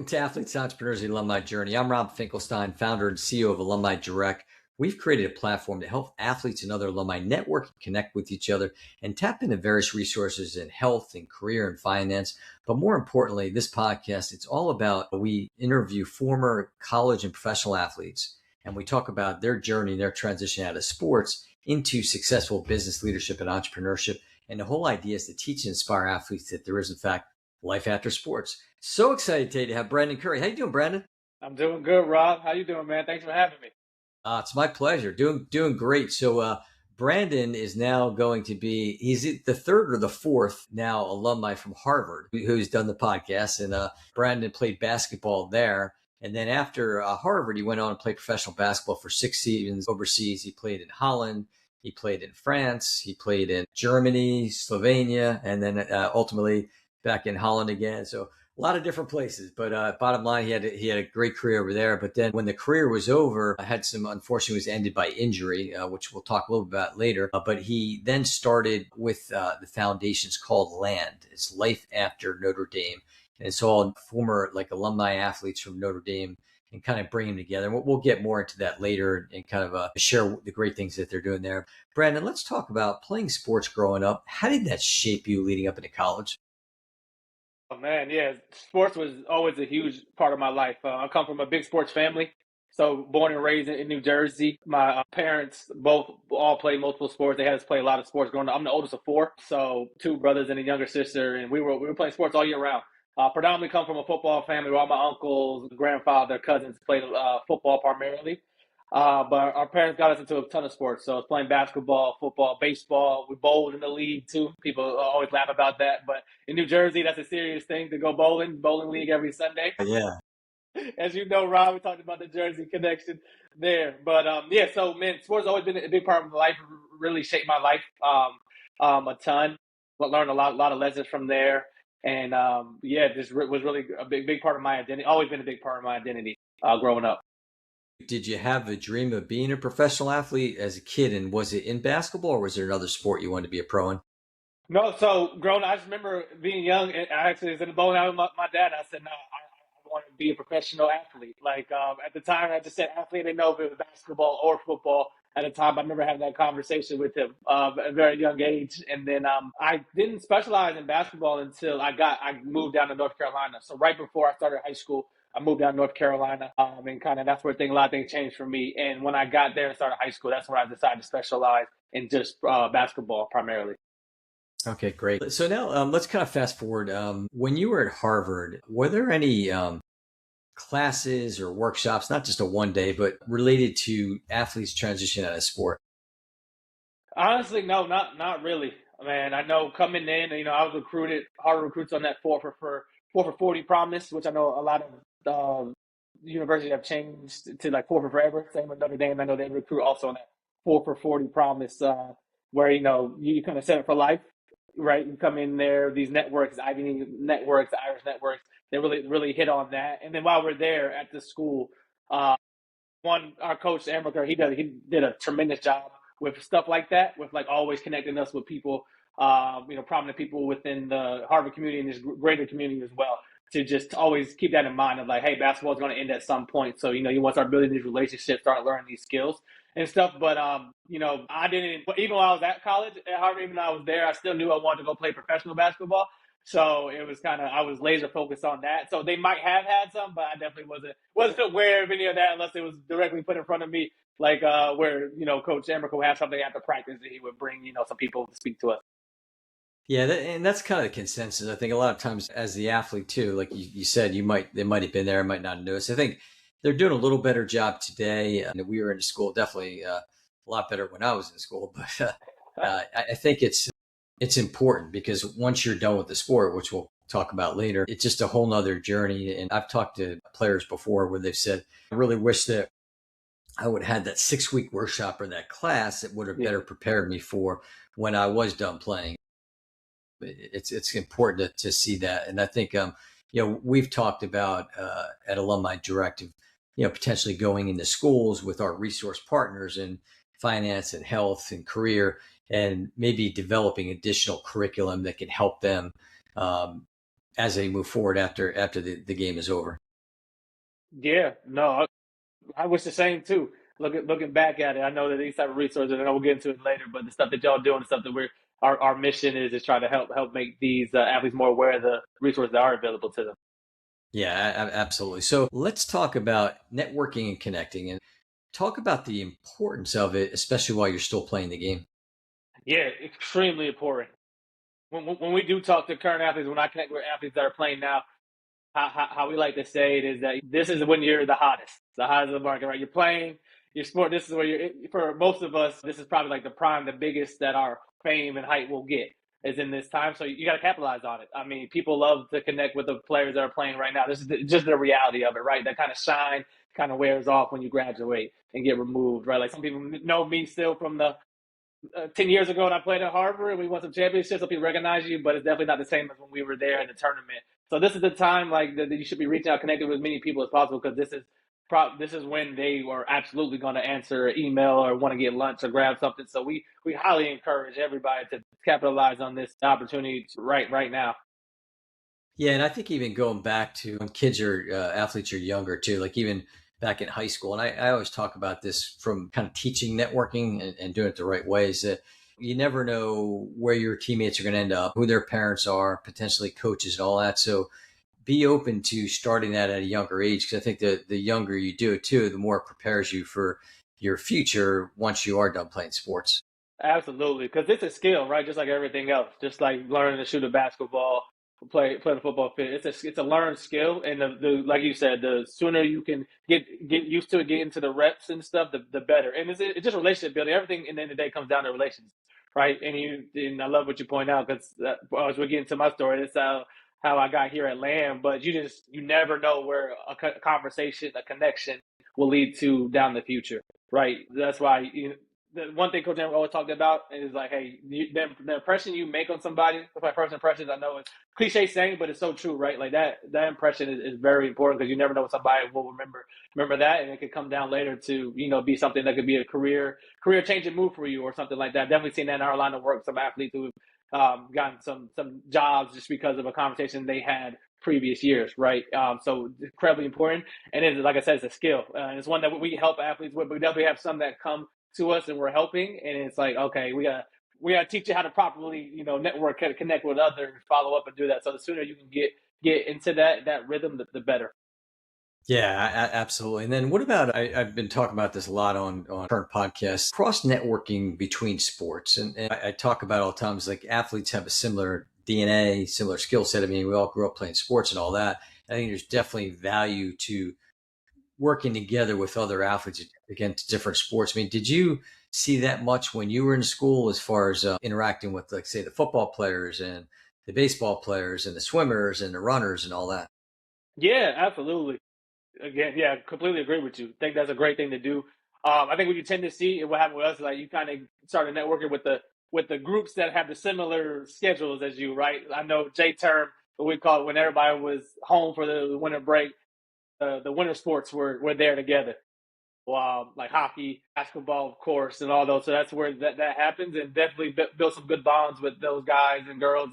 to Athletes, Entrepreneurs, the Alumni Journey. I'm Rob Finkelstein, founder and CEO of Alumni Direct. We've created a platform to help athletes and other alumni network and connect with each other and tap into various resources in health and career and finance. But more importantly, this podcast, it's all about, we interview former college and professional athletes, and we talk about their journey, their transition out of sports into successful business leadership and entrepreneurship. And the whole idea is to teach and inspire athletes that there is, in fact, life after sports. So excited today to have Brandyn Curry. How you doing, Brandyn? I'm doing good, Rob. How you doing, man? Thanks for having me. It's my pleasure. Doing great. So Brandyn is now going to be, he's the third or the fourth now alumni from Harvard who's done the podcast. And Brandyn played basketball there. And then after Harvard, he went on and played professional basketball for 6 seasons overseas. He played in Holland. He played in France. He played in Germany, Slovenia, and then ultimately back in Holland again. So a lot of different places, but bottom line, he had a great career over there. But then when the career was over, unfortunately was ended by injury, which we'll talk a little bit about later. But he then started with the foundations called LAND. It's Life After Notre Dame. And it's all former alumni athletes from Notre Dame and kind of bring them together. And we'll get more into that later and kind of share the great things that they're doing there. Brandyn, let's talk about playing sports growing up. How did that shape you leading up into college? Oh man, yeah, sports was always a huge part of my life. I come from a big sports family, so born and raised in New Jersey. My parents all played multiple sports. They had us play a lot of sports growing up. I'm the oldest of four, so two brothers and a younger sister, and we were playing sports all year round. Predominantly come from a football family where all my uncles, grandfather, cousins played football primarily. But our parents got us into a ton of sports. So I was playing basketball, football, baseball. We bowled in the league too. People always laugh about that. But in New Jersey, that's a serious thing to go bowling league every Sunday. Yeah. As you know, Rob, we talked about the Jersey connection there. But yeah, so man, sports has always been a big part of my life, really shaped my life a ton. But learned a lot of lessons from there. And yeah, this was really a big part of my identity, always been a big part of my identity growing up. Did you have a dream of being a professional athlete as a kid? And was it in basketball or was there another sport you wanted to be a pro in? No, so growing up, I just remember being young. And I actually was in the bowling alley with my dad. I said, no, I want to be a professional athlete. At the time, I just said athlete. I didn't know if it was basketball or football. At the time, I remember having that conversation with him at a very young age. And then I didn't specialize in basketball until I moved down to North Carolina. So right before I started high school, I moved down to North Carolina, and kind of that's where a lot of things changed for me. And when I got there and started high school, that's when I decided to specialize in just basketball primarily. Okay, great. So now let's kind of fast forward. When you were at Harvard, were there any classes or workshops, not just a one day, but related to athletes transition out of sport? Honestly, no, not really. Man, I know coming in, I was recruited. Harvard recruits on that 4 for 40 promise, which I know a lot of universities have changed to like 4 for forever. Same with Notre Dame. I know they recruit also on that 4 for 40 promise, where you kind of set it for life, right? You come in there, these networks, Ivy League networks, Irish networks, they really hit on that. And then while we're there at the school, our coach Amaker, he did a tremendous job with stuff like that, with like always connecting us with people, prominent people within the Harvard community and this greater community as well. To just always keep that in mind of like, hey, basketball is going to end at some point, so you want to start building these relationships, start learning these skills and stuff. But I didn't. Even while I was at college at Harvard, even though I was there, I still knew I wanted to go play professional basketball. So it was I was laser focused on that. So they might have had some, but I definitely wasn't aware of any of that unless it was directly put in front of me, like where Coach Emmerich would have something after practice that he would bring some people to speak to us. Yeah, and that's kind of the consensus. I think a lot of times as the athlete too, like you said, they might have been there, might not notice. I think they're doing a little better job today. We were in school, definitely a lot better when I was in school, but I think it's important because once you're done with the sport, which we'll talk about later, it's just a whole nother journey. And I've talked to players before where they've said, I really wish that I would have had that 6-week workshop or that class that would have better prepared me for when I was done playing. It's important to see that. And I think, we've talked about at Alumni Directive, potentially going into schools with our resource partners in finance and health and career, and maybe developing additional curriculum that can help them as they move forward after the game is over. Yeah, no, I wish the same too. Looking back at it, I know that these type of resources, and we'll get into it later, but the stuff that y'all doing, the stuff that our mission is try to help make these athletes more aware of the resources that are available to them. Yeah, absolutely. So let's talk about networking and connecting and talk about the importance of it, especially while you're still playing the game. Yeah, extremely important. When we do talk to current athletes, when I connect with athletes that are playing now, how we like to say it is that this is when you're the hottest of the market, right? You're playing your sport. This is where for most of us, this is probably like the prime, the biggest that our fame and hype will get is in this time. So you got to capitalize on it. I mean, people love to connect with the players that are playing right now. This is just the reality of it, right? That kind of shine kind of wears off when you graduate and get removed, right? Like some people know me still from the 10 years ago when I played at Harvard and we won some championships, so people recognize you, but it's definitely not the same as when we were there in the tournament. So this is the time like that you should be reaching out, connecting with as many people as possible because this is when they are absolutely going to answer an email or want to get lunch or grab something. So we highly encourage everybody to capitalize on this opportunity right now. Yeah, and I think even going back to when kids are athletes are younger too, like even back in high school, and I always talk about this from kind of teaching networking and doing it the right way is that you never know where your teammates are going to end up, who their parents are, potentially coaches and all that. So be open to starting that at a younger age because I think the younger you do it too, the more it prepares you for your future once you are done playing sports. Absolutely, because it's a skill, right? Just like everything else, just like learning to shoot a basketball, play the football field. It's a learned skill, and the like you said, the sooner you can get used to it, get into the reps and stuff, the better. And it's just relationship building. Everything in the end of the day comes down to relations, right? And I love what you point out because as we get into my story, it's how I got here at Lamb. But you never know where a conversation, a connection will lead to down the future, right? That's why the one thing Coach Amber always talked about is like, hey, the impression you make on somebody, my first impressions, I know it's cliche saying, but it's so true, right? Like that impression is very important because you never know what somebody will remember that, and it could come down later to be something that could be a career changing move for you or something like that. I've definitely seen that in our line of work. Some athletes who have gotten some jobs just because of a conversation they had previous years, right? So incredibly important, and it's like I said, it's a skill, and it's one that we help athletes with. But we definitely have some that come to us and we're helping, and it's like, okay, we gotta teach you how to properly network, connect with others, follow up and do that. So the sooner you can get into that rhythm, the better. Yeah, absolutely. And then what about I've been talking about this a lot on current podcasts, cross networking between sports. And I talk about all the times like athletes have a similar DNA, similar skill set. I mean, we all grew up playing sports and all that. I think there's definitely value to working together with other athletes against different sports. I mean, did you see that much when you were in school as far as interacting with, like, say, the football players and the baseball players and the swimmers and the runners and all that? Yeah, absolutely. Again, yeah, completely agree with you. Think that's a great thing to do. I think what you tend to see and what happened with us is like you kind of started networking with the groups that have the similar schedules as you, right? I know J term, what we call it when everybody was home for the winter break, the winter sports were there together. Like hockey, basketball, of course, and all those. So that's where that happens, and definitely build some good bonds with those guys and girls.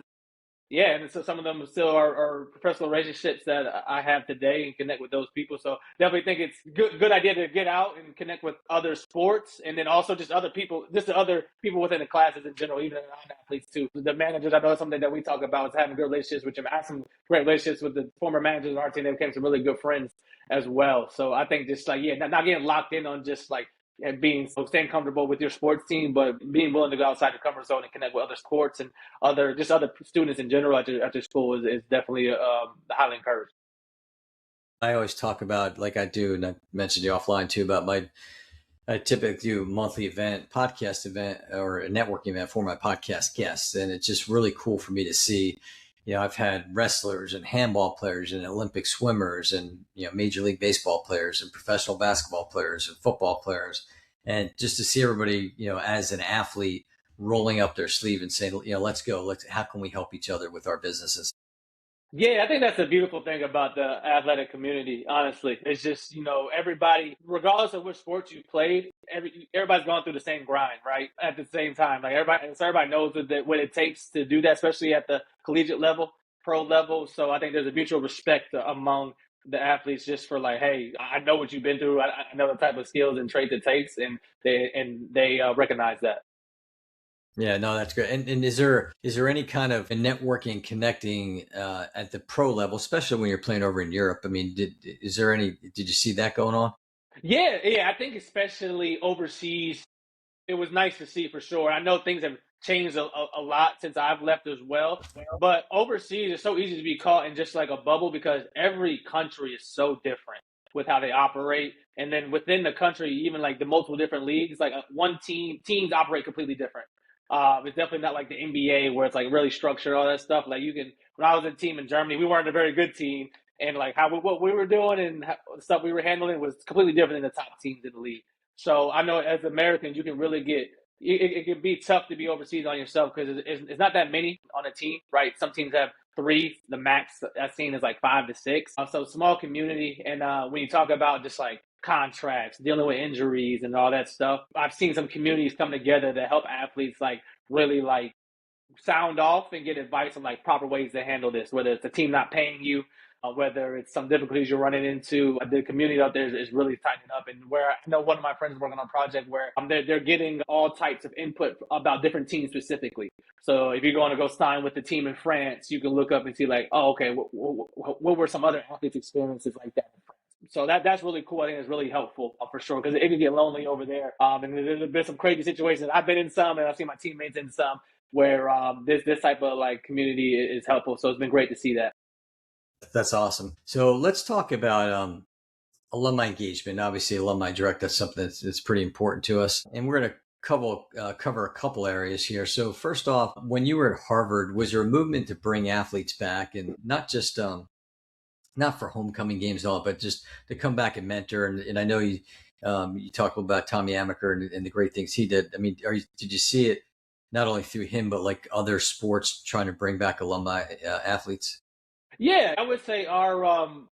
Yeah, and so some of them still are professional relationships that I have today and connect with those people. So definitely think it's good idea to get out and connect with other sports, and then also just other people, just the other people within the classes in general, even non-athletes too. The managers, I know something that we talk about is having good relationships with them. I have some great relationships with the former managers of our team. They became some really good friends as well. So I think just like not getting locked in on just like and being staying comfortable with your sports team, but being willing to go outside your comfort zone and connect with other sports and other students in general at your school is definitely highly encouraged. I always talk about, like I do, and I mentioned you offline too, about I typically do a monthly event, podcast event, or a networking event for my podcast guests. And it's just really cool for me to see. I've had wrestlers and handball players and Olympic swimmers and, Major League Baseball players and professional basketball players and football players. And just to see everybody, as an athlete rolling up their sleeve and saying, let's go, how can we help each other with our businesses? Yeah, I think that's the beautiful thing about the athletic community. Honestly, it's just everybody, regardless of which sport you played, everybody's going through the same grind, right? At the same time, like everybody knows what it takes to do that, especially at the collegiate level, pro level. So I think there's a mutual respect among the athletes just for like, hey, I know what you've been through. I know the type of skills and traits it takes, and they recognize that. Yeah, no, that's great. And is there any kind of networking, connecting at the pro level, especially when you're playing over in Europe? I mean, did you see that going on? Yeah, yeah. I think especially overseas, it was nice to see for sure. I know things have changed a lot since I've left as well. But overseas, it's so easy to be caught in just like a bubble because every country is so different with how they operate. And then within the country, even like the multiple different leagues, like one teams operate completely different. It's definitely not like the NBA where it's like really structured, all that stuff. Like you can, when I was in a team in Germany, we weren't a very good team, and like what we were doing and stuff we were handling was completely different than the top teams in the league. So I know as Americans, you can really get it can be tough to be overseas on yourself because it's not that many on a team, right? Some teams have three. The max I've seen is like 5 to 6. So small community, and when you talk about just like contracts, dealing with injuries and all that stuff, I've seen some communities come together to help athletes like really like sound off and get advice on like proper ways to handle this, whether it's the team not paying you, whether it's some difficulties you're running into. The community out there is really tightening up. And where I know one of my friends is working on a project where they're getting all types of input about different teams specifically. So if you're going to go sign with the team in France, you can look up and see like, oh, okay, what were some other athletes' experiences like that? So that's really cool. I think it's really helpful for sure because it can get lonely over there. And there's been some crazy situations. I've been in some, and I've seen my teammates in some where this type of like community is helpful. So it's been great to see that. That's awesome. So let's talk about alumni engagement. Obviously, alumni direct, that's something that's pretty important to us. And we're going to cover a couple areas here. So first off, when you were at Harvard, was there a movement to bring athletes back, and not just not for homecoming games and all, but just to come back and mentor? And I know you talked about Tommy Amaker and the great things he did. I mean, did you see it not only through him, but like other sports trying to bring back alumni athletes? Yeah, I would say our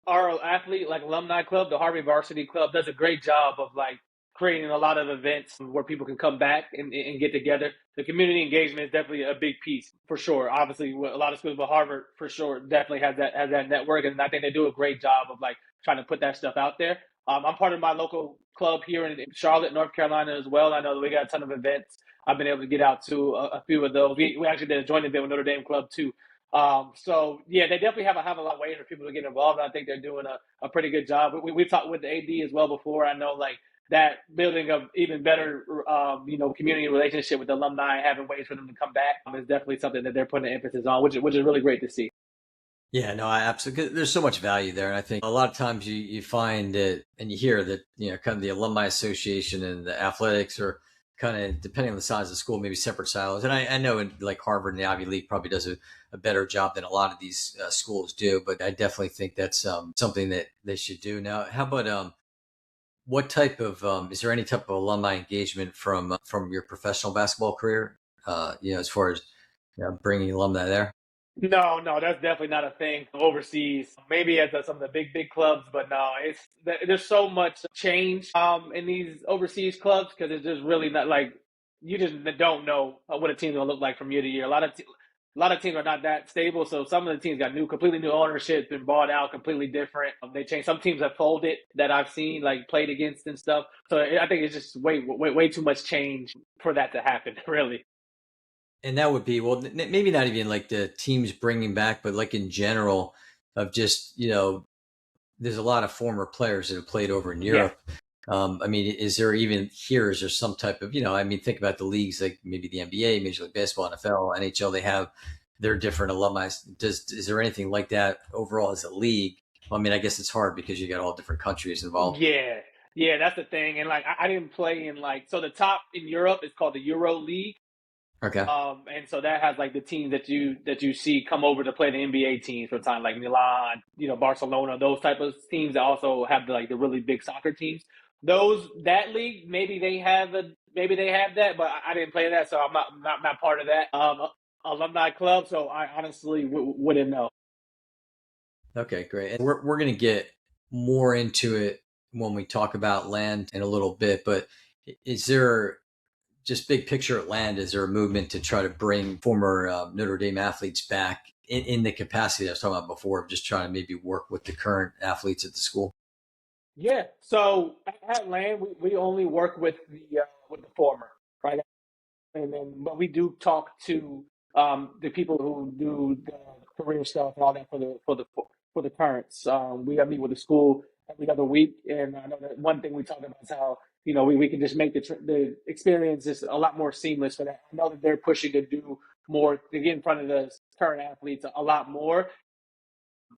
athlete like alumni club, the Harvey Varsity Club, does a great job of like creating a lot of events where people can come back and get together. The community engagement is definitely a big piece for sure. Obviously, a lot of schools, but Harvard for sure definitely has that network, and I think they do a great job of like trying to put that stuff out there. I'm part of my local club here in Charlotte, North Carolina as well. I know that we got a ton of events. I've been able to get out to a few of those. We actually did a joint event with Notre Dame Club too. So yeah, they definitely have a lot of ways for people to get involved. And I think they're doing a pretty good job. We've talked with the AD as well before. I know like that building of even better, community relationship with the alumni, having ways for them to come back is definitely something that they're putting an emphasis on, which is really great to see. Yeah, no, I absolutely. There's so much value there, and I think a lot of times you find it and you hear that kind of the alumni association and the athletics are kind of depending on the size of the school, maybe separate silos. And I know in like Harvard and the Ivy League probably does a better job than a lot of these schools do, but I definitely think that's something that they should do. Now, how about what type of is there any type of alumni engagement from your professional basketball career? As far as bringing alumni there. No, no, that's definitely not a thing overseas. Maybe at some of the big clubs, but no, there's so much change in these overseas clubs because it's just really not like you just don't know what a team's gonna look like from year to year. A lot of teams are not that stable, so some of the teams got completely new ownership, been bought out, completely different. They changed. Some teams have folded that I've seen, like played against and stuff. So I think it's just way too much change for that to happen, really. And that would be, well, maybe not even like the teams bringing back, but like in general of just, there's a lot of former players that have played over in Yeah. Europe. I mean, is there even here, is there some type of, I mean, think about the leagues like maybe the NBA, Major League Baseball, NFL, NHL, they have their different alumni. Is there anything like that overall as a league? Well, I mean, I guess it's hard because you got all different countries involved. Yeah, yeah, that's the thing. And like I didn't play in like so the top in Europe is called the Euro League. Okay. And so that has like the teams that you see come over to play the NBA teams for time, like Milan, Barcelona, those type of teams that also have the really big soccer teams. That league, maybe they have that, but I didn't play that, so I'm not part of that alumni club. So I honestly wouldn't know. Okay, great. And we're going to get more into it when we talk about land in a little bit, but is there just big picture at land? Is there a movement to try to bring former Notre Dame athletes back in the capacity I was talking about before of just trying to maybe work with the current athletes at the school? Yeah. So at Land, we only work with the former, right? And then, but we do talk to the people who do the career stuff and all that for the currents. We got to meet with the school every other week, and I know that one thing we talk about is how we can just make the experience just a lot more seamless for that. I know that they're pushing to do more to get in front of the current athletes a lot more.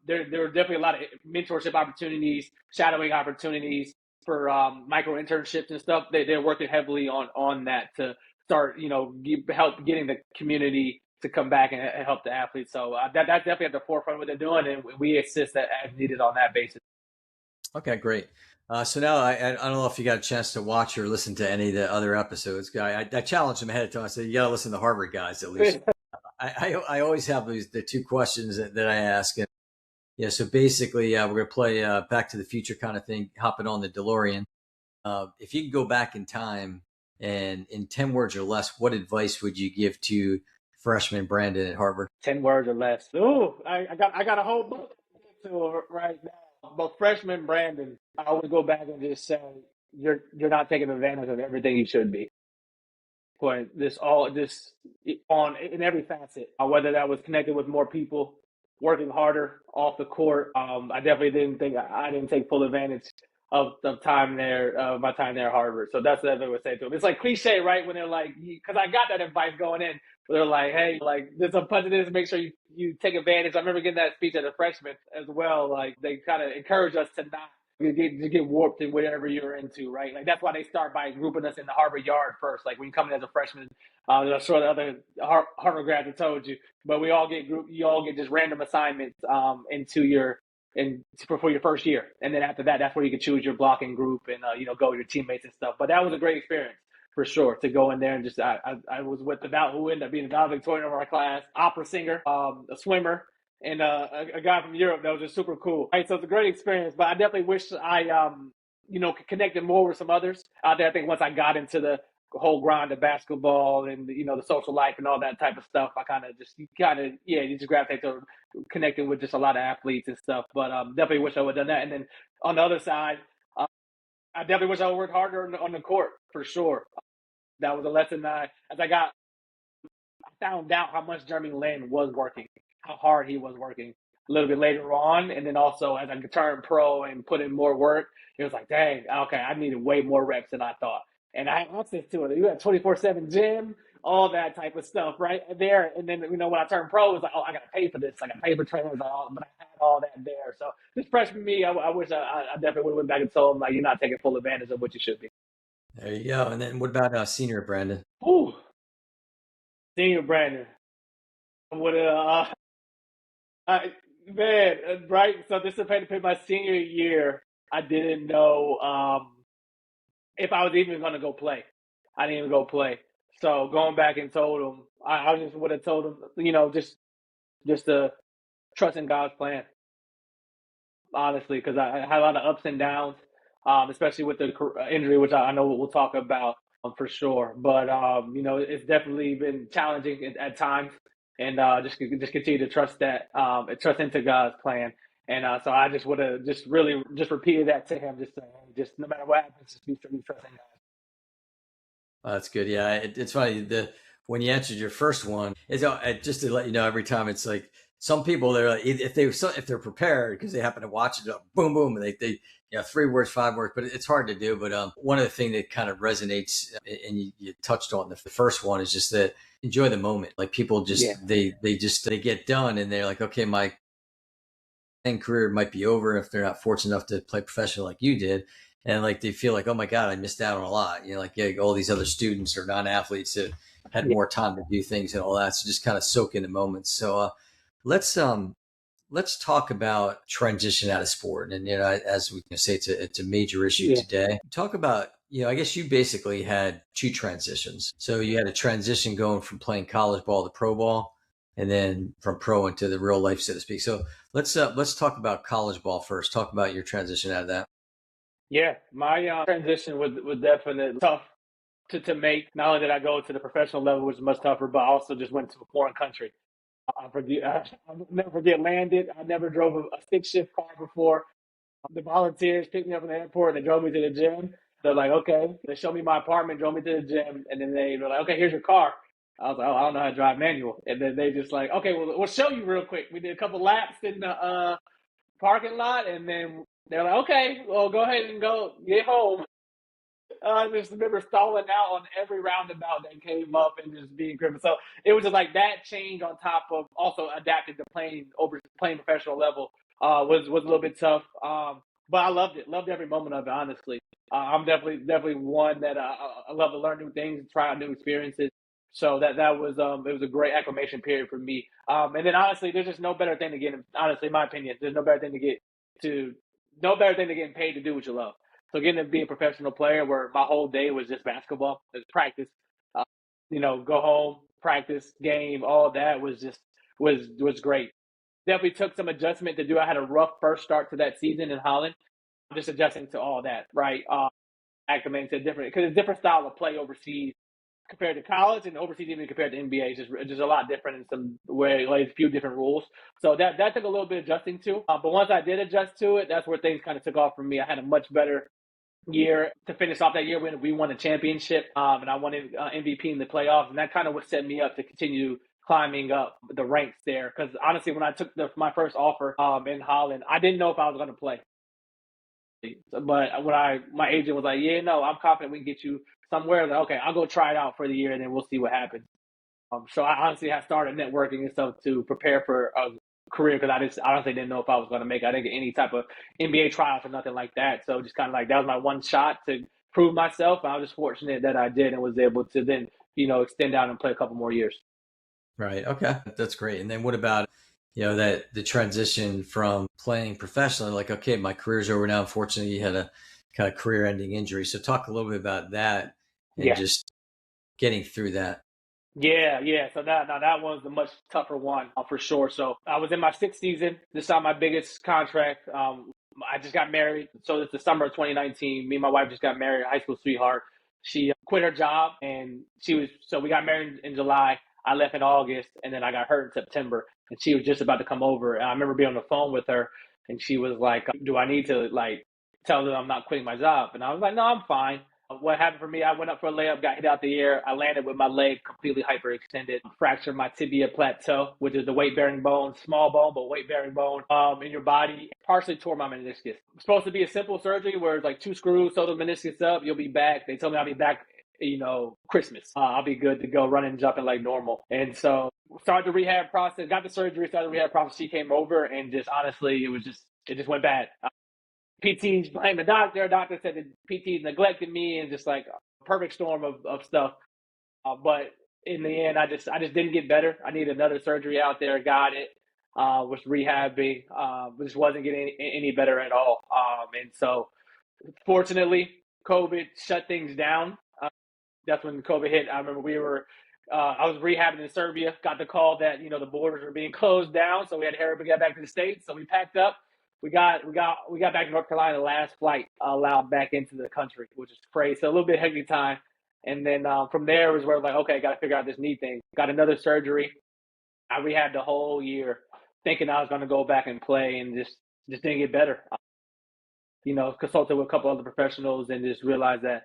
There are definitely a lot of mentorship opportunities, shadowing opportunities for micro internships and stuff. They're working heavily on that to start, help getting the community to come back and help the athletes. So that's definitely at the forefront of what they're doing, and we assist that as needed on that basis. Okay, great. So now I don't know if you got a chance to watch or listen to any of the other episodes. I challenged him ahead of time. I said, you got to listen to Harvard guys at least. I always have the two questions that I ask. And yeah, so basically, we're going to play Back to the Future kind of thing, hopping on the DeLorean. If you could go back in time and in 10 words or less, what advice would you give to freshman Brandyn at Harvard? 10 words or less. Ooh, I got a whole book to right now. But freshman Brandyn, I would go back and just say you're not taking advantage of everything you should be. Point this on in every facet, whether that was connected with more people, working harder off the court. I definitely didn't think I didn't take full advantage of time there, my time there at Harvard. So that's what I would say to them. It's like cliche, right? When they're like, because I got that advice going in. They're like, hey, like there's a bunch of this. Make sure you take advantage. I remember getting that speech as a freshman as well. Like they kind of encourage us to not get warped in whatever you're into, right? Like that's why they start by grouping us in the Harvard yard first. Like when you come in as a freshman, I'm sure the other Harvard grads have told you, but we all get group. You all get just random assignments into your for your first year, and then after that, that's where you can choose your blocking group and go with your teammates and stuff. But that was a great experience for sure to go in there and just I was with who ended up being the valedictorian of our class, opera singer, a swimmer, and a guy from Europe that was just super cool. Right, so it's a great experience. But I definitely wish I connected more with some others out there. I think once I got into the whole grind of basketball and the social life and all that type of stuff, I you just gravitate to connecting with just a lot of athletes and stuff. But definitely wish I would have done that. And then on the other side, I definitely wish I would worked harder on the court for sure. That was a lesson as I found out how much Jeremy Lin was working, how hard he was working a little bit later on. And then also as I turned pro and put in more work, it was like, dang, okay, I needed way more reps than I thought. And I had access to it. You had 24/7 gym, all that type of stuff right there. And then, when I turned pro, it was like, oh, I got to pay for this. I got to pay for trainers. But I had all that there. So this freshman me, I wish I definitely would have went back and told him, like, you're not taking full advantage of what you should be. There you go. And then what about senior Brandyn? Ooh, senior Brandyn. Would man, right? So this is to my senior year. I didn't know if I was even going to go play. I didn't even go play. So going back and told him, I just would have told him, just to trust in God's plan, honestly, because I had a lot of ups and downs, especially with the injury, which I know we'll talk about for sure. But it's definitely been challenging at times, and just continue to trust into God's plan. And so I just would have just really just repeated that to him, just saying, just no matter what happens, just be sure you trust in God. That's good. Yeah, it's funny. When you answered your first one, it's just to let you know. Every time it's like some people, they're like, if they're prepared because they happen to watch it, boom boom, and they 3 words, 5 words, but it's hard to do. But one of the things that kind of resonates, and you touched on the first one, is just that enjoy the moment. Like people just they get done and they're like, okay, my career might be over if they're not fortunate enough to play professional like you did. And like they feel like, oh my God, I missed out on a lot. All these other students or non-athletes that had more time to do things and all that. So just kind of soak in the moments. So let's talk about transition out of sport. And as we can say, it's a major issue today. Talk about, I guess you basically had two transitions. So you had a transition going from playing college ball to pro ball, and then from pro into the real life, so to speak. So let's talk about college ball first. Talk about your transition out of that. Yeah, my transition was definitely tough to make. Not only did I go to the professional level, which was much tougher, but I also just went to a foreign country. I'll never forget landed. I never drove a stick shift car before. The volunteers picked me up from the airport. They drove me to the gym. They're like, okay. They showed me my apartment, drove me to the gym, and then they were like, okay, here's your car. I was like, oh, I don't know how to drive manual. And then they just like, okay, well, we'll show you real quick. We did a couple laps in the parking lot, and then they're like, okay, well, go ahead and go get home. I just remember stalling out on every roundabout that came up and just being criminal. So it was just like that change on top of also adapting to playing professional level was a little bit tough. But I loved it. Loved every moment of it. Honestly, I'm definitely one that I love to learn new things, try out new experiences. So that was it was a great acclimation period for me. And then honestly, there's just no better thing to get. Honestly, in my opinion, there's to no better thing to getting paid to do what you love. So getting to be a professional player where my whole day was just basketball, just practice, uh, go home, practice, game, all that was great. Definitely took some adjustment to do. I had a rough first start to that season in Holland. Just adjusting to all that, right? Acclimating to different because it's a different style of play overseas compared to college and overseas even compared to NBA. It's just a lot different in some way, like a few different rules. So that took a little bit of adjusting to. But once I did adjust to it, that's where things kind of took off for me. I had a much better year to finish off that year when we won a championship, and I won MVP in the playoffs, and that kind of would set me up to continue climbing up the ranks there. Because honestly, when I took my first offer in Holland, I didn't know if I was going to play. But when my agent was like, "Yeah, no, I'm confident we can get you somewhere," I was like, okay, I'll go try it out for the year, and then we'll see what happens. So I honestly have started networking and stuff to prepare for a career because I honestly didn't know if I was going to make it. I didn't get any type of NBA tryouts or nothing like that. So just kind of like that was my one shot to prove myself. I was just fortunate that I did and was able to then extend out and play a couple more years. Right. Okay. That's great. And then what about, that the transition from playing professionally, like, okay, my career's over now. Unfortunately, you had a kind of career ending injury. So talk a little bit about that and Yeah. just getting through that. Yeah, yeah. So that one's the much tougher one for sure. So I was in my sixth season. This time my biggest contract. I just got married. So it's the summer of 2019. Me and my wife just got married, high school sweetheart. She quit her job and so we got married in July. I left in August and then I got hurt in September and she was just about to come over. And I remember being on the phone with her and she was like, do I need to like tell them I'm not quitting my job? And I was like, no, I'm fine. What happened for me, I went up for a layup, got hit out the air. I landed with my leg completely hyperextended, fractured my tibia plateau, which is the weight bearing bone, small bone, but weight bearing bone in your body. Partially tore my meniscus. It's supposed to be a simple surgery where it's like 2 screws, sew the meniscus up, you'll be back. They told me I'll be back, Christmas. I'll be good to go running and jumping like normal. And so started the rehab process, got the surgery, started the rehab process. She came over and just honestly, it just went bad. PT's blamed the doctor. Doctor said that PT neglected me and just like a perfect storm of stuff. But in the end, I just didn't get better. I needed another surgery out there. Got it. Was rehabbing. Just wasn't getting any better at all. And so fortunately, COVID shut things down. That's when COVID hit. I remember I was rehabbing in Serbia. Got the call that the borders were being closed down, so we had to hurry up and get back to the States. So we packed up. We got back to North Carolina. The last flight allowed back into the country, which is crazy. So a little bit hectic time. And then from there was where like, okay, got to figure out this knee thing. Got another surgery. I rehabbed the whole year, thinking I was going to go back and play, and just didn't get better. Consulted with a couple other professionals and just realized that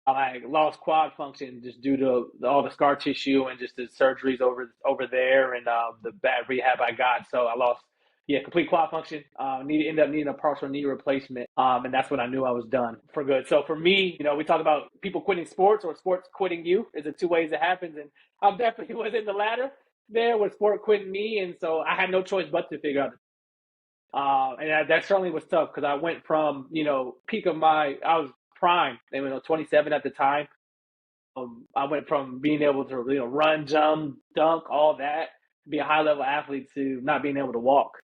I lost quad function just due to all the scar tissue and just the surgeries over there and the bad rehab I got. So I lost, complete quad function. Ended up needing a partial knee replacement, and that's when I knew I was done for good. So for me, we talk about people quitting sports or sports quitting you. Is the two ways it happens, and I definitely was in the latter there with sport quitting me, and so I had no choice but to figure out and that certainly was tough because I went from, peak of I was prime, 27 at the time. I went from being able to, run, jump, dunk, all that, be a high level athlete to not being able to walk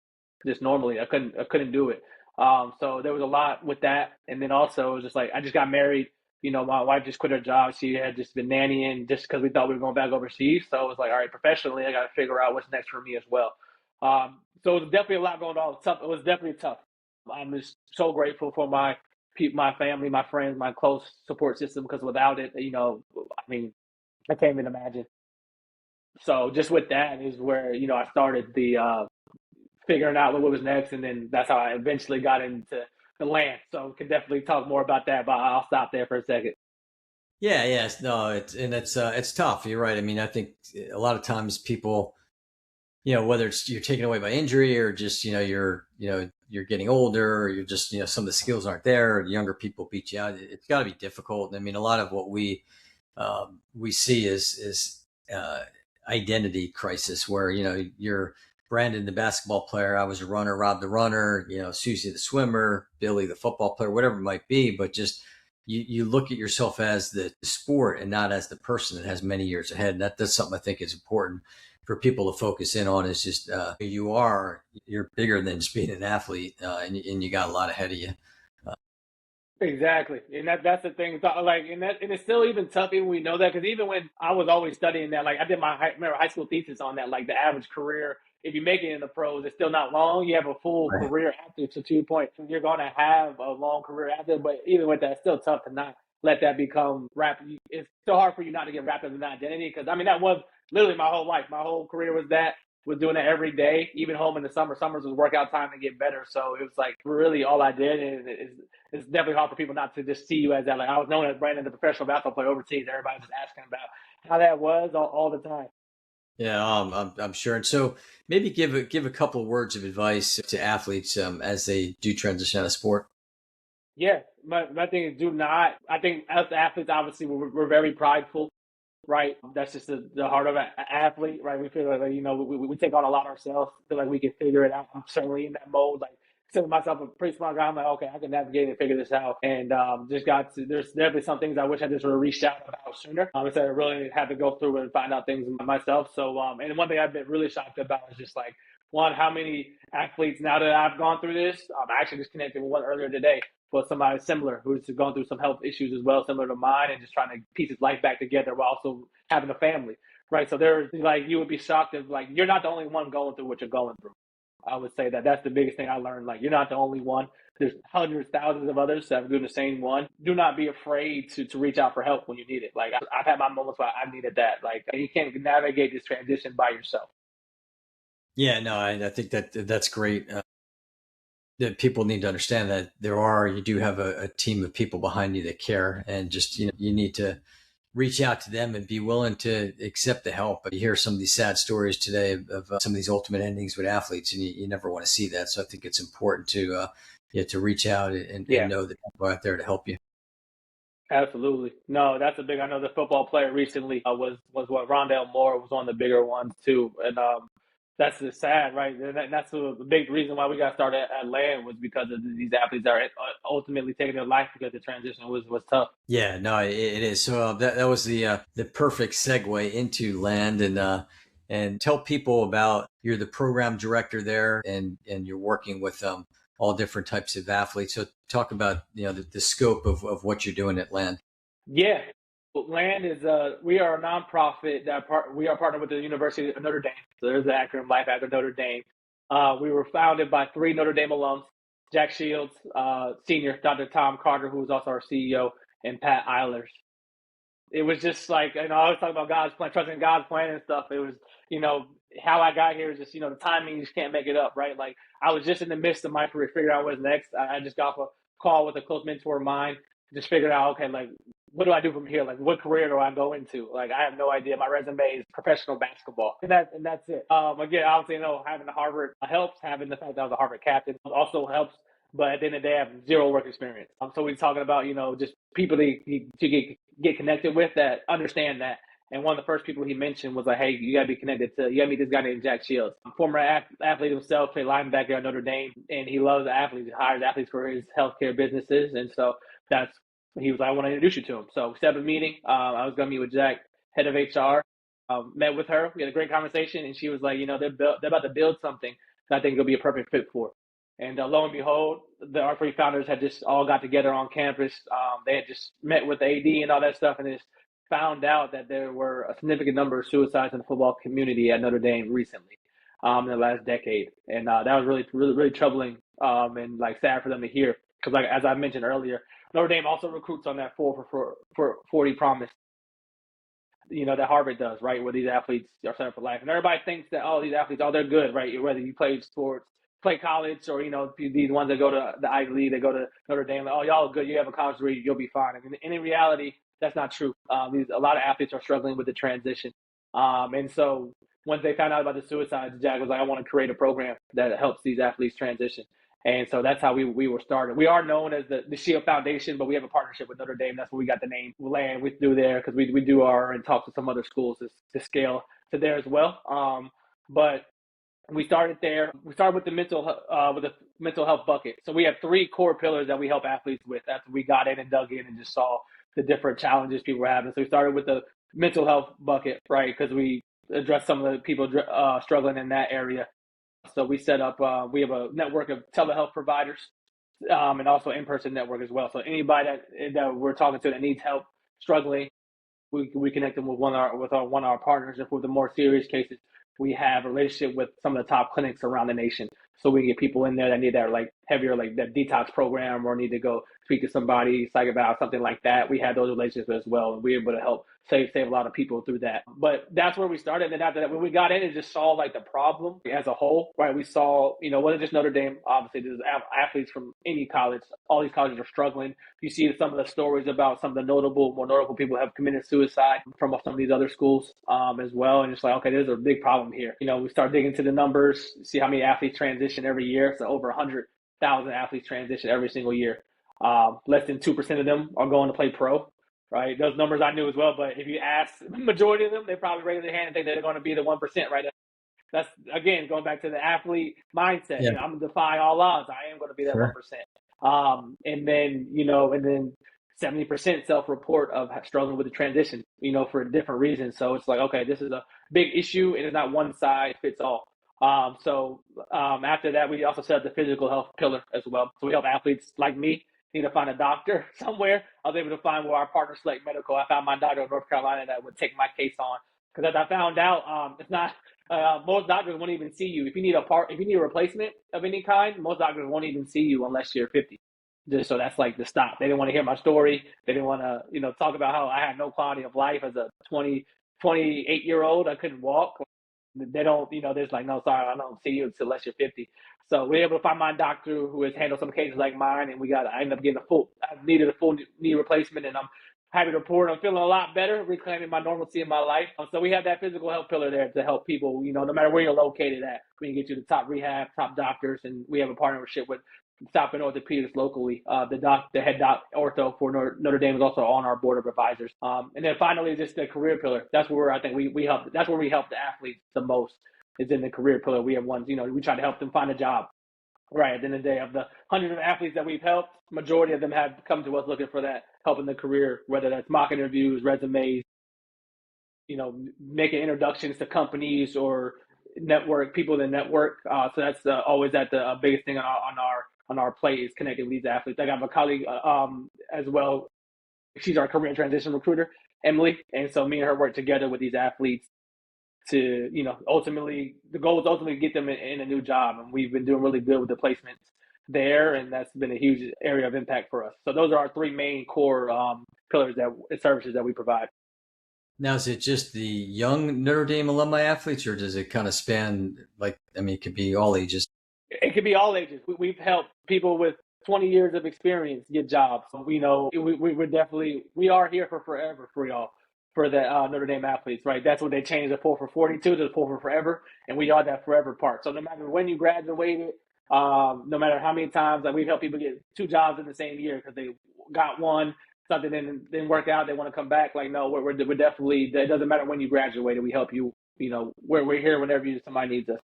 just normally. I couldn't do it. So there was a lot with that. And then also it was just like, I just got married. My wife just quit her job. She had just been nannying just because we thought we were going back overseas. So it was like, all right, professionally, I got to figure out what's next for me as well. So it was definitely a lot going on. Tough. It was definitely tough. I'm just so grateful for my family, my friends, my close support system. Because without it, I mean, I can't even imagine. So just with that is where, I started the figuring out what was next. And then that's how I eventually got into the land. So can definitely talk more about that, but I'll stop there for a second. Yeah, yes, no, it's tough. You're right. I mean, I think a lot of times people, whether it's you're taken away by injury or just you're getting older, or you're just some of the skills aren't there. Or younger people beat you out. It's got to be difficult. I mean, a lot of what we see is identity crisis, where you're Brandon the basketball player, I was a runner, Rob the runner, Susie the swimmer, Billy the football player, whatever it might be, but just you look at yourself as the sport and not as the person that has many years ahead. And that's something I think is important for people to focus in on. Is just you're bigger than just being an athlete, and you got a lot ahead of you. Exactly, and that's the thing. Like, and it's still even tough, even we know that, because even when I was always studying that, like I did remember high school thesis on that, like the average career, if you make it in the pros, it's still not long. You have a full Right. career after, so to your point, you're going to have a long career after. But even with that, it's still tough to not let that become wrapped. It's still hard for you not to get wrapped up in that identity, because I mean that was literally my whole life. My whole career was that. Was doing it every day, even home in the summer. Summers was workout time to get better. So it was like really all I did, and it's definitely hard for people not to just see you as that. Like I was known as Brandon, the professional basketball player overseas. Everybody was asking about how that was all the time. Yeah, I'm sure. And so maybe give a couple of words of advice to athletes as they do transition out of sport. Yeah, my thing is do not. I think as athletes, obviously, we're very prideful, right? That's just the heart of an athlete, right? We feel like we take on a lot ourselves. Feel like we can figure it out. I'm certainly in that mode. Like consider myself a pretty smart guy. I'm like, okay, I can navigate and figure this out. And just got to. There's definitely some things I wish I just would have reached out about sooner. Instead of really had to go through and find out things myself. So and one thing I've been really shocked about is just like one, how many athletes now that I've gone through this. I actually just connected with one earlier today for somebody similar who's going through some health issues as well, similar to mine, and just trying to piece his life back together while also having a family, right? So there's like you would be shocked if like you're not the only one going through what you're going through. I would say that that's the biggest thing I learned. Like you're not the only one. There's hundreds, thousands of others that are doing the same one. Do not be afraid to reach out for help when you need it. Like I've had my moments where I needed that. Like you can't navigate this transition by yourself. Yeah, no, I think that's great. That people need to understand that you do have a team of people behind you that care, and just you need to reach out to them and be willing to accept the help. But you hear some of these sad stories today of some of these ultimate endings with athletes, and you never want to see that. So I think it's important to reach out and Yeah. know that people are out there to help you. Absolutely. No, that's a big. I know the football player recently was what Rondell Moore was one of the bigger ones too, and that's just sad, right? And that's the big reason why we got started at Land was because of these athletes that are ultimately taking their life because the transition was tough. Yeah, no, it is. So that was the perfect segue into Land, and tell people about you're the program director there, and you're working with all different types of athletes. So talk about the scope of what you're doing at Land. Yeah, Land is we are a nonprofit we are partnered with the University of Notre Dame. So there's the acronym Life After Notre Dame. We were founded by three Notre Dame alums: Jack Shields, senior, Dr. Tom Carter, who was also our CEO, and Pat Eilers. It was just like, I always talk about God's plan, trusting God's plan and stuff. It was, you know, how I got here is just, the timing, you just can't make it up, right? Like I was just in the midst of my career, figuring out what's next. I just got off a call with a close mentor of mine, just figured out, okay, like, what do I do from here? Like, what career do I go into? Like, I have no idea. My resume is professional basketball, and that's it. Again, obviously, having the Harvard helps. Having the fact that I was a Harvard captain also helps. But at the end of the day, I have zero work experience. So we're talking about, just people to get connected with that understand that. And one of the first people he mentioned was like, hey, you got to be connected to, you got to meet this guy named Jack Shields. Former athlete himself, played linebacker at Notre Dame, and he loves athletes. He hires athletes for his healthcare businesses. And so he was like, I want to introduce you to him. So we set up a meeting. I was going to meet with Jack, head of HR, met with her. We had a great conversation. And she was like, they're about to build something that I think will be a perfect fit for. And lo and behold, our three founders had just all got together on campus. They had just met with the AD and all that stuff, and just found out that there were a significant number of suicides in the football community at Notre Dame recently, in the last decade. And that was really, really, really troubling, and like sad for them to hear. Because like as I mentioned earlier, Notre Dame also recruits on that 4 for 40 promise. that Harvard does, right? Where these athletes are set up for life. And everybody thinks that, oh, these athletes, oh, they're good, right? Whether you play sports, play college, or, these ones that go to the Ivy League, they go to Notre Dame, like, oh, y'all are good. You have a college degree, you'll be fine. And in reality, that's not true. A lot of athletes are struggling with the transition. And so once they found out about the suicides, Jack was like, I want to create a program that helps these athletes transition. And so that's how we were started. We are known as the Shield Foundation, but we have a partnership with Notre Dame. That's where we got the name land we do there, because we do and talk to some other schools to scale to there as well. But we started there. We started with the mental health bucket. So we have three core pillars that we help athletes with after we got in and dug in and just saw the different challenges people were having. So we started with the mental health bucket, right? Because we addressed some of the people struggling in that area. So we set up, we have a network of telehealth providers, and also in-person network as well. So anybody that we're talking to that needs help, struggling, we connect them with one of our partners. And for the more serious cases, we have a relationship with some of the top clinics around the nation. So we can get people in there that need that like heavier, like that detox program, or need to go speak to somebody, psych about something like that. We have those relationships as well, and we're able to help save a lot of people through that. But that's where we started. And then after that, when we got in and just saw like the problem as a whole, right? We saw, wasn't just Notre Dame. Obviously, there's athletes from any college. All these colleges are struggling. You see some of the stories about some of the more notable people have committed suicide from some of these other schools as well. And it's like, okay, there's a big problem here. We start digging into the numbers, see how many athletes transition every year. So over 100,000 athletes transition every single year. Less than 2% of them are going to play pro. Right, those numbers I knew as well. But if you ask the majority of them, they probably raise their hand and think they're going to be the 1%. Right, that's again going back to the athlete mindset. Yeah. I'm going to defy all odds. I am going to be that 1%. And then 70% self-report of struggling with the transition. For different reasons. So it's like, okay, this is a big issue, and it's not one size fits all. So after that, we also set up the physical health pillar as well. So we help athletes like me need to find a doctor somewhere. I was able to find where our partner Select Medical. I found my doctor in North Carolina that would take my case on, because as I found out, it's not most doctors won't even see you if you need a replacement of any kind. Most doctors won't even see you unless you're 50. Just so that's like the stop. They didn't want to hear my story. They didn't want to talk about how I had no quality of life as a 28-year-old. I couldn't walk. They don't, they're just like, no, sorry, I don't see you unless you're 50. So we're able to find my doctor who has handled some cases like mine, and I ended up getting I needed a full knee replacement, and I'm happy to report I'm feeling a lot better, reclaiming my normalcy in my life. So we have that physical health pillar there to help people, no matter where you're located at. We can get you the top rehab, top doctors, and we have a partnership with Stop in Orthopedics locally. The head doc ortho for Notre Dame is also on our board of advisors. And then finally, just the career pillar. That's where I think we help. That's where we help the athletes the most, is in the career pillar. We have ones, we try to help them find a job. Right. At the end of the day, of the hundreds of athletes that we've helped, majority of them have come to us looking for that help in the career, whether that's mock interviews, resumes, making introductions to companies or people in the network. So that's always at the biggest thing on our plate, is connecting with these athletes. I got my colleague as well. She's our career and transition recruiter, Emily. And so me and her work together with these athletes to, ultimately, the goal is ultimately to get them in a new job. And we've been doing really good with the placements there. And that's been a huge area of impact for us. So those are our three main core pillars services that we provide. Now, is it just the young Notre Dame alumni athletes, or does it kind of span, it could be all ages? It could be all ages. We've helped people with 20 years of experience get jobs. We are here for forever for y'all, for the Notre Dame athletes, right? That's what they changed the 4 for 42 to the 4 for forever, and we are that forever part. So no matter when you graduated, no matter how many times, we've helped people get 2 jobs in the same year because they got one, something didn't work out, they want to come back. Like, no, we're definitely, it doesn't matter when you graduated, we help you. We're here whenever somebody needs us.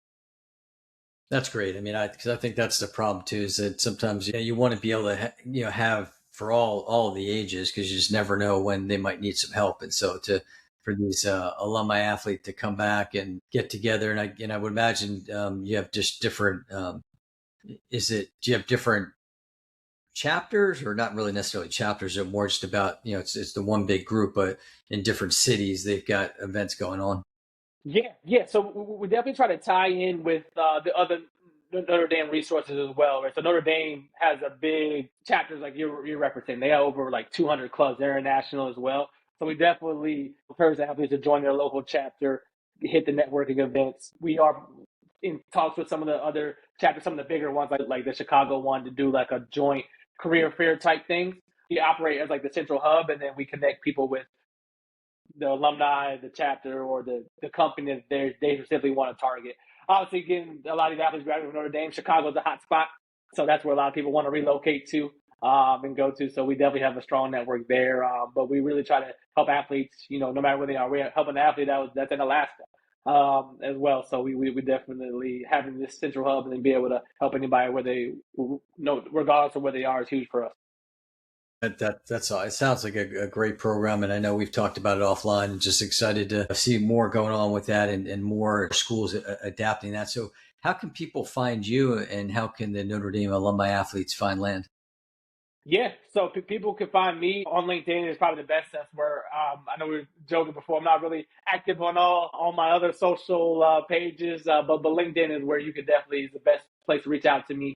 That's great. Because I think that's the problem too, is that sometimes you want to be able to have for all the ages, because you just never know when they might need some help. And so for these alumni athletes to come back and get together, and I would imagine you have just different. Do you have different chapters, or not really necessarily chapters? Or more just about it's the one big group, but in different cities they've got events going on. Yeah. So we definitely try to tie in with the other Notre Dame resources as well, right? So Notre Dame has a big chapters like you're referencing. They have over 200 clubs. They're international as well. So we definitely encourage athletes to join their local chapter, hit the networking events. We are in talks with some of the other chapters, some of the bigger ones, like the Chicago one, to do like a joint career fair type thing. We operate as like the central hub, and then we connect people with the alumni, the chapter, or the company that they specifically want to target. Obviously, getting a lot of these athletes graduating from Notre Dame, Chicago's a hot spot, so that's where a lot of people want to relocate to and go to. So we definitely have a strong network there. But we really try to help athletes, no matter where they are. We're helping an athlete that's in Alaska as well. So we definitely having this central hub and then be able to help anybody where they, regardless of where they are, is huge for us. That's all. It sounds like a great program, and I know we've talked about it offline. And just excited to see more going on with that, and more schools adapting that. So, how can people find you, and how can the Notre Dame alumni athletes find land? Yeah, so people can find me on LinkedIn is probably the best. That's where I know we were joking before. I'm not really active on my other social pages, but LinkedIn is where you can definitely is the best place to reach out to me.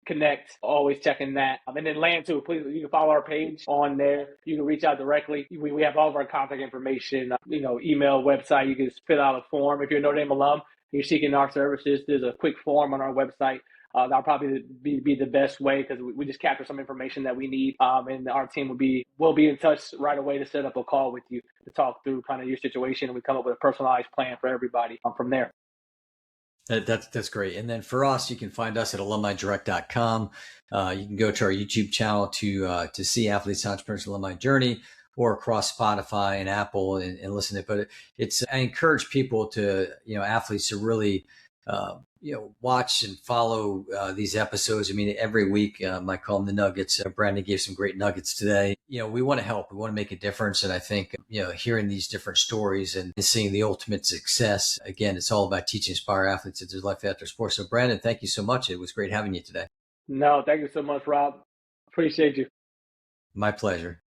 Connect. Always checking that, and then land too. Please, you can follow our page on there. You can reach out directly. We have all of our contact information. Email, website. You can just fill out a form if you're a Notre Dame alum. You're seeking our services. There's a quick form on our website. That'll probably be the best way because we just capture some information that we need, and our team will be in touch right away to set up a call with you to talk through kind of your situation, and we come up with a personalized plan for everybody from there. That's great. And then for us, you can find us at alumnidirect.com. You can go to our YouTube channel to see Athletes Entrepreneurs Alumni Journey, or across Spotify and Apple, and listen to it. But I encourage people to, athletes to really, watch and follow these episodes. I mean, every week, I call them the nuggets. Brandon gave some great nuggets today. We want to help. We want to make a difference. And I think, hearing these different stories and seeing the ultimate success, again, it's all about teaching aspire athletes that there's life after sports. So Brandon, thank you so much. It was great having you today. No, thank you so much, Rob. Appreciate you. My pleasure.